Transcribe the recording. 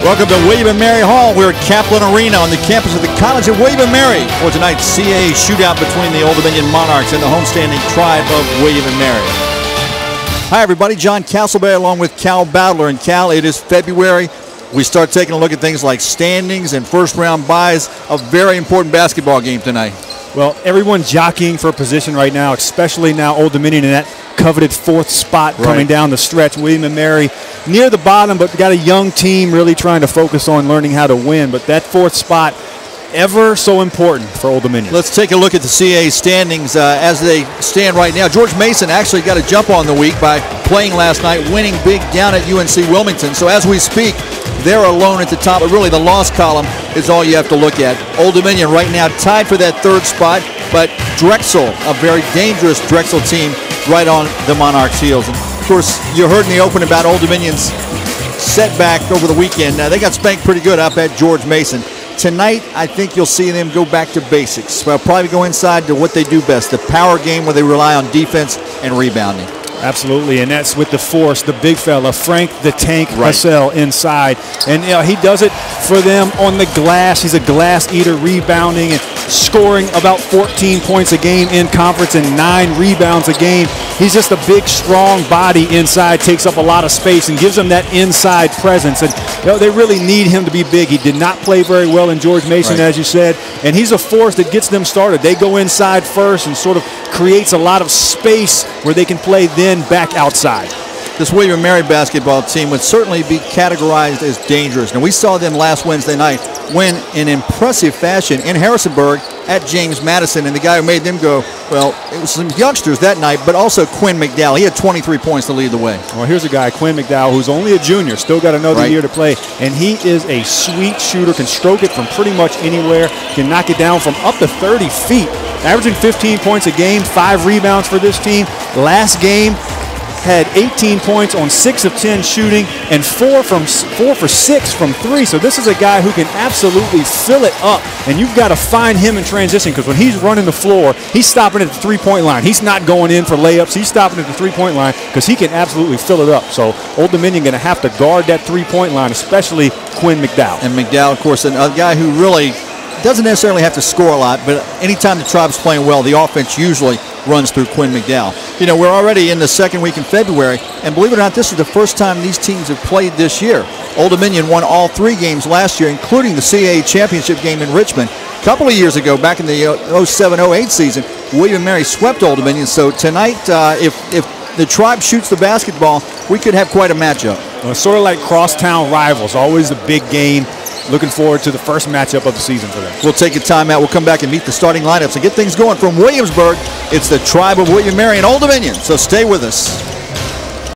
Welcome to William & Mary Hall. We're at Kaplan Arena on the campus of the College of William & Mary for tonight's CAA shootout between the Old Dominion Monarchs and the homestanding tribe of William & Mary. Hi everybody, John Castleberry along with Cal Bowdler. And Cal, it is February. We start taking a look at things like standings and first round buys. A very important basketball game tonight. Well, everyone's jockeying for a position right now, especially now Old Dominion in that coveted fourth spot coming down the stretch. William & Mary near the bottom, but got a young team really trying to focus on learning how to win. But that fourth spot, ever so important for Old Dominion. Let's take a look at the CAA standings as they stand right now. George Mason actually got a jump on the week by playing last night, winning big down at UNC Wilmington. So as we speak, they're alone at the top, but really the loss column is all you have to look at. Old Dominion right now tied for that third spot, but Drexel, a very dangerous Drexel team, right on the Monarchs' heels. And of course, you heard in the open about Old Dominion's setback over the weekend. They got spanked pretty good up at George Mason. Tonight, I think you'll see them go back to basics. Well, probably go inside to what they do best, the power game where they rely on defense and rebounding. Absolutely, and that's with the force, the big fella, Frank the Tank Hassell inside. And he does it for them on the glass. He's a glass eater, rebounding and scoring about 14 points a game in conference and 9 rebounds a game. He's just a big, strong body inside, takes up a lot of space and gives them that inside presence. And they really need him to be big. He did not play very well in George Mason, as you said, and he's a force that gets them started. They go inside first and sort of creates a lot of space where they can play then back outside. This William & Mary basketball team would certainly be categorized as dangerous. Now, we saw them last Wednesday night win in impressive fashion in Harrisonburg at James Madison, and the guy who made them go, well, it was some youngsters that night, but also Quinn McDowell. He had 23 points to lead the way. Well, here's a guy, Quinn McDowell, who's only a junior, still got another year to play, and he is a sweet shooter, can stroke it from pretty much anywhere, can knock it down from up to 30 feet, averaging 15 points a game, 5 rebounds for this team. Last game, had 18 points on 6 of 10 shooting and 4 for 6 from 3. So this is a guy who can absolutely fill it up, and you've got to find him in transition, because when he's running the floor, he's stopping at the three-point line. He's not going in for layups. He's stopping at the three-point line because he can absolutely fill it up. So Old Dominion going to have to guard that three-point line, especially Quinn McDowell. And McDowell, of course, a guy who really doesn't necessarily have to score a lot, but anytime the tribe's playing well, the offense usually runs through Quinn McDowell. We're already in the second week in February, and believe it or not, this is the first time these teams have played this year. Old Dominion won all 3 games last year, including the CAA championship game in Richmond. A couple of years ago, back in the 07-08 season, William & Mary swept Old Dominion. So tonight, if the tribe shoots the basketball, we could have quite a matchup. Well, it's sort of like crosstown rivals, always the big game. Looking forward to the first matchup of the season for them. We'll take a timeout. We'll come back and meet the starting lineups and get things going from Williamsburg. It's the tribe of William & Mary and Old Dominion, so stay with us.